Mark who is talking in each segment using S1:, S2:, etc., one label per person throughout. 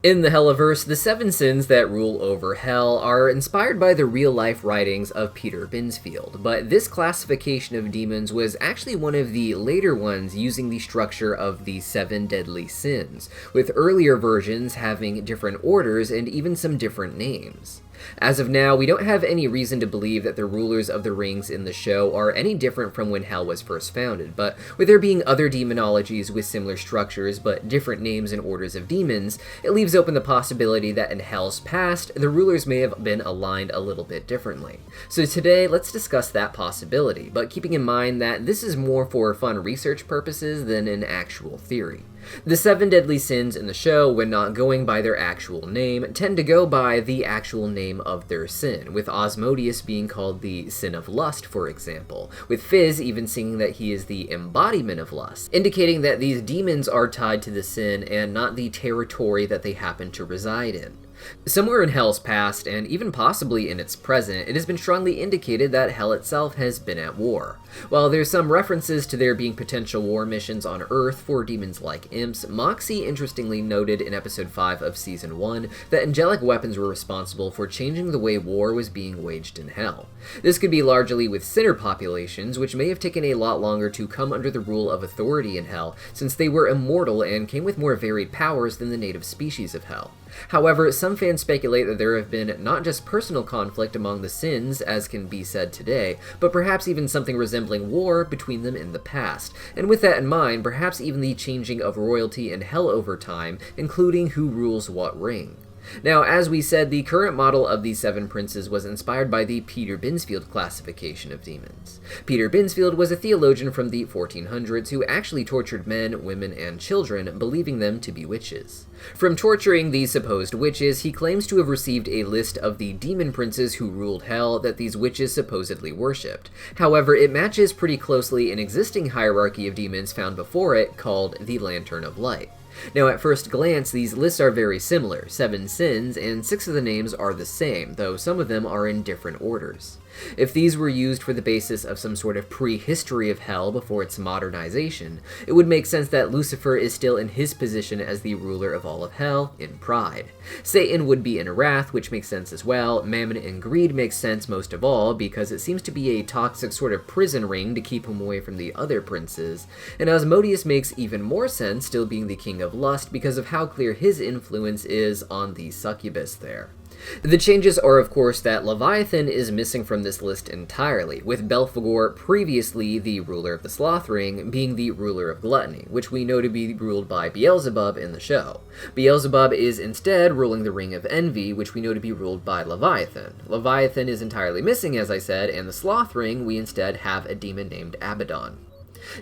S1: In the Helluverse, the seven sins that rule over Hell are inspired by the real-life writings of Peter Binsfield, but this classification of demons was actually one of the later ones using the structure of the seven deadly sins, with earlier versions having different orders and even some different names. As of now, we don't have any reason to believe that the rulers of the rings in the show are any different from when Hell was first founded, but with there being other demonologies with similar structures but different names and orders of demons, it leaves open the possibility that in Hell's past, the rulers may have been aligned a little bit differently. So today, let's discuss that possibility, but keeping in mind that this is more for fun research purposes than an actual theory. The seven deadly sins in the show, when not going by their actual name, tend to go by the actual name of their sin, with Asmodeus being called the sin of lust, for example, with Fizz even singing that he is the embodiment of lust, indicating that these demons are tied to the sin and not the territory that they happen to reside in. Somewhere in Hell's past, and even possibly in its present, it has been strongly indicated that Hell itself has been at war. While there's some references to there being potential war missions on Earth for demons like imps, Moxie interestingly noted in episode 5 of season 1 that angelic weapons were responsible for changing the way war was being waged in Hell. This could be largely with sinner populations, which may have taken a lot longer to come under the rule of authority in Hell, since they were immortal and came with more varied powers than the native species of Hell. However, some fans speculate that there have been not just personal conflict among the sins, as can be said today, but perhaps even something resembling war between them in the past, and with that in mind, perhaps even the changing of royalty in Hell over time, including who rules what ring. Now, as we said, the current model of the seven princes was inspired by the Peter Binsfield classification of demons. Peter Binsfield was a theologian from the 1400s who actually tortured men, women, and children, believing them to be witches. From torturing these supposed witches, he claims to have received a list of the demon princes who ruled Hell that these witches supposedly worshipped. However, it matches pretty closely an existing hierarchy of demons found before it called the Lantern of Light. Now, at first glance, these lists are very similar, 7 sins, and 6 of the names are the same, though some of them are in different orders. If these were used for the basis of some sort of prehistory of Hell before its modernization, it would make sense that Lucifer is still in his position as the ruler of all of Hell, in pride. Satan would be in wrath, which makes sense as well. Mammon and greed makes sense most of all, because it seems to be a toxic sort of prison ring to keep him away from the other princes. And Asmodeus makes even more sense, still being the king of lust, because of how clear his influence is on the succubus there. The changes are, of course, that Leviathan is missing from this list entirely, with Belphegor, previously the ruler of the Sloth Ring, being the ruler of gluttony, which we know to be ruled by Beelzebub in the show. Beelzebub is instead ruling the Ring of Envy, which we know to be ruled by Leviathan. Leviathan is entirely missing, as I said, and the Sloth Ring, we instead have a demon named Abaddon.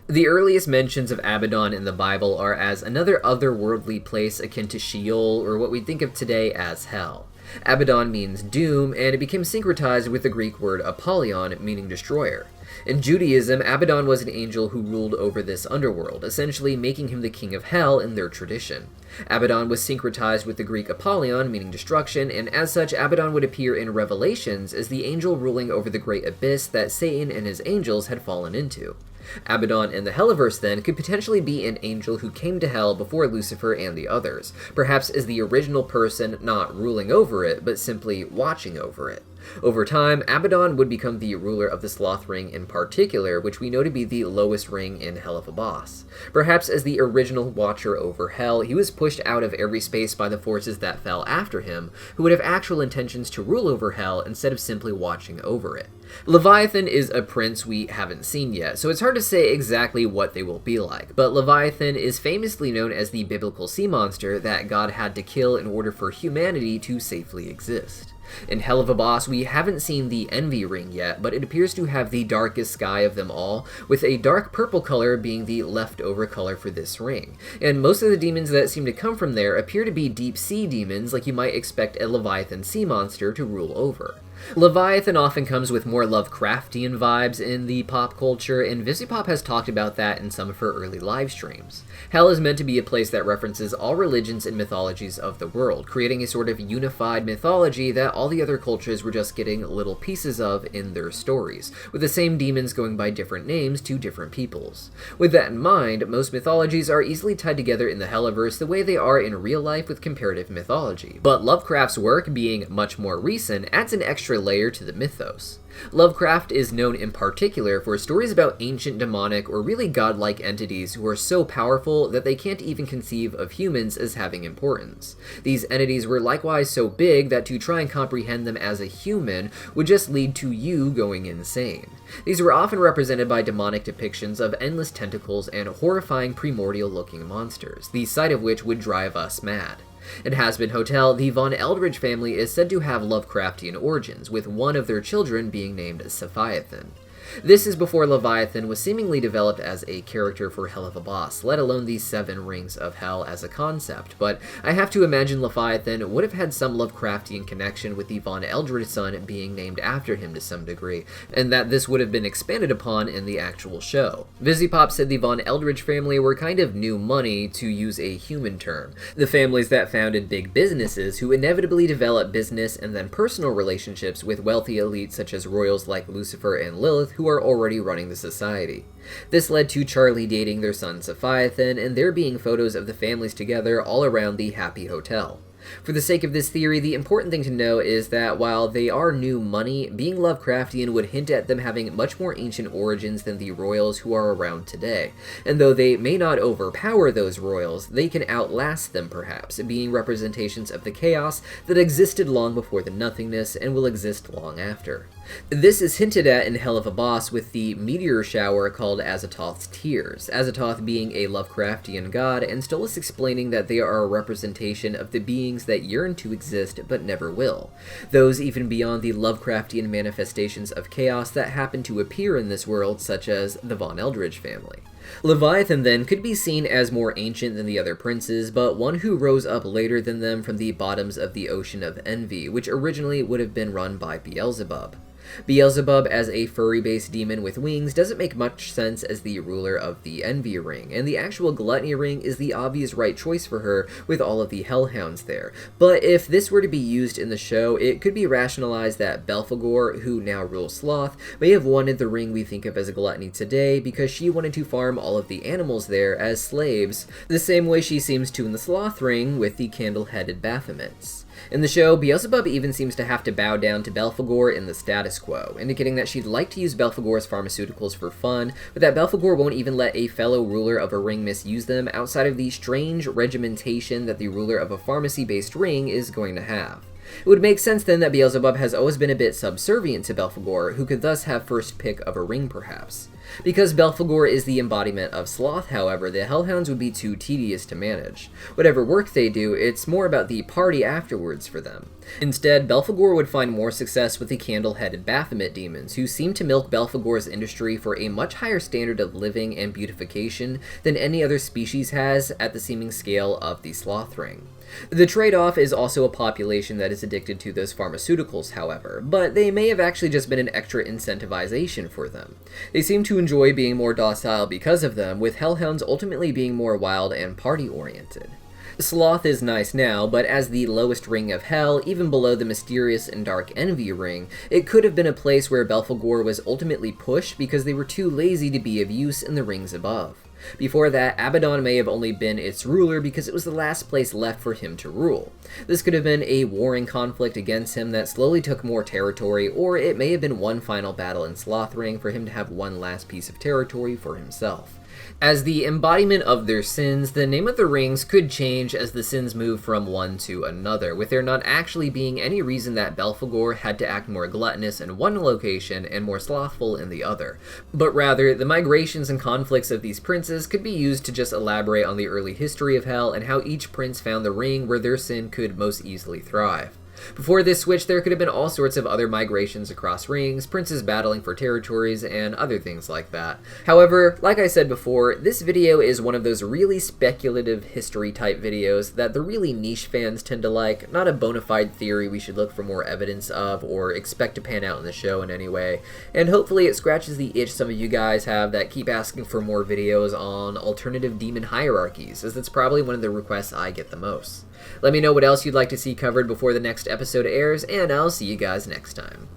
S1: The earliest mentions of Abaddon in the Bible are as another otherworldly place akin to Sheol, or what we think of today as Hell. Abaddon means doom, and it became syncretized with the Greek word Apollyon, meaning destroyer. In Judaism, Abaddon was an angel who ruled over this underworld, essentially making him the king of Hell in their tradition. Abaddon was syncretized with the Greek Apollyon, meaning destruction, and as such, Abaddon would appear in Revelations as the angel ruling over the great abyss that Satan and his angels had fallen into. Abaddon in the Helluverse, then, could potentially be an angel who came to Hell before Lucifer and the others, perhaps as the original person not ruling over it, but simply watching over it. Over time, Abaddon would become the ruler of the Sloth Ring in particular, which we know to be the lowest ring in Helluva Boss. Perhaps as the original watcher over Hell, he was pushed out of every space by the forces that fell after him, who would have actual intentions to rule over Hell instead of simply watching over it. Leviathan is a prince we haven't seen yet, so it's hard to say exactly what they will be like, but Leviathan is famously known as the biblical sea monster that God had to kill in order for humanity to safely exist. In Helluva Boss, we haven't seen the Envy Ring yet, but it appears to have the darkest sky of them all, with a dark purple color being the leftover color for this ring. And most of the demons that seem to come from there appear to be deep sea demons like you might expect a Leviathan sea monster to rule over. Leviathan often comes with more Lovecraftian vibes in the pop culture, and Visipop has talked about that in some of her early live streams. Hell is meant to be a place that references all religions and mythologies of the world, creating a sort of unified mythology that all the other cultures were just getting little pieces of in their stories, with the same demons going by different names to different peoples. With that in mind, most mythologies are easily tied together in the Helliverse the way they are in real life with comparative mythology, but Lovecraft's work, being much more recent, adds an extra layer to the mythos. Lovecraft is known in particular for stories about ancient demonic or really godlike entities who are so powerful that they can't even conceive of humans as having importance. These entities were likewise so big that to try and comprehend them as a human would just lead to you going insane. These were often represented by demonic depictions of endless tentacles and horrifying primordial-looking monsters, the sight of which would drive us mad. In Hazbin Hotel, the Von Eldridge family is said to have Lovecraftian origins, with one of their children being named Sephiathan. This is before Leviathan was seemingly developed as a character for Helluva boss, let alone the 7 Rings of Hell as a concept, but I have to imagine Leviathan would have had some Lovecraftian connection with the Von Eldridge son being named after him to some degree, and that this would have been expanded upon in the actual show. Visipop said the Von Eldridge family were kind of new money, to use a human term. The families that founded big businesses who inevitably develop business and then personal relationships with wealthy elites such as royals like Lucifer and Lilith, who are already running the society. This led to Charlie dating their son Sephiathan, and there being photos of the families together all around the Happy Hotel. For the sake of this theory, the important thing to know is that while they are new money, being Lovecraftian would hint at them having much more ancient origins than the royals who are around today. And though they may not overpower those royals, they can outlast them perhaps, being representations of the chaos that existed long before the nothingness and will exist long after. This is hinted at in Helluva Boss with the meteor shower called Azathoth's Tears, Azathoth being a Lovecraftian god, and Stolas explaining that they are a representation of the beings that yearn to exist but never will, those even beyond the Lovecraftian manifestations of chaos that happen to appear in this world, such as the Von Eldridge family. Leviathan, then, could be seen as more ancient than the other princes, but one who rose up later than them from the bottoms of the Ocean of Envy, which originally would have been run by Beelzebub. Beelzebub as a furry-based demon with wings doesn't make much sense as the ruler of the Envy Ring, and the actual Gluttony Ring is the obvious right choice for her with all of the Hellhounds there. But if this were to be used in the show, it could be rationalized that Belphegor, who now rules Sloth, may have wanted the ring we think of as a Gluttony today because she wanted to farm all of the animals there as slaves, the same way she seems to in the Sloth Ring with the candle-headed Baphomets. In the show, Beelzebub even seems to have to bow down to Belphegor in the status quo, indicating that she'd like to use Belphegor's pharmaceuticals for fun, but that Belphegor won't even let a fellow ruler of a ring misuse them outside of the strange regimentation that the ruler of a pharmacy-based ring is going to have. It would make sense then that Beelzebub has always been a bit subservient to Belphegor, who could thus have first pick of a ring perhaps. Because Belphegor is the embodiment of Sloth, however, the Hellhounds would be too tedious to manage. Whatever work they do, it's more about the party afterwards for them. Instead, Belphegor would find more success with the candle-headed Baphomet demons, who seem to milk Belphegor's industry for a much higher standard of living and beautification than any other species has at the seeming scale of the Sloth Ring. The trade-off is also a population that is addicted to those pharmaceuticals, however, but they may have actually just been an extra incentivization for them. They seem to enjoy being more docile because of them, with Hellhounds ultimately being more wild and party-oriented. Sloth is nice now, but as the lowest ring of hell, even below the mysterious and dark Envy ring, it could have been a place where Belphegor was ultimately pushed because they were too lazy to be of use in the rings above. Before that, Abaddon may have only been its ruler because it was the last place left for him to rule. This could have been a warring conflict against him that slowly took more territory, or it may have been one final battle in Slothring for him to have one last piece of territory for himself. As the embodiment of their sins, the name of the rings could change as the sins move from one to another, with there not actually being any reason that Belphegor had to act more gluttonous in one location and more slothful in the other. But rather, the migrations and conflicts of these princes could be used to just elaborate on the early history of Hell and how each prince found the ring where their sin could most easily thrive. Before this switch, there could have been all sorts of other migrations across rings, princes battling for territories, and other things like that. However, like I said before, this video is one of those really speculative history type videos that the really niche fans tend to like, not a bona fide theory we should look for more evidence of or expect to pan out in the show in any way. And hopefully it scratches the itch some of you guys have that keep asking for more videos on alternative demon hierarchies, as that's probably one of the requests I get the most. Let me know what else you'd like to see covered before the next episode airs, and I'll see you guys next time.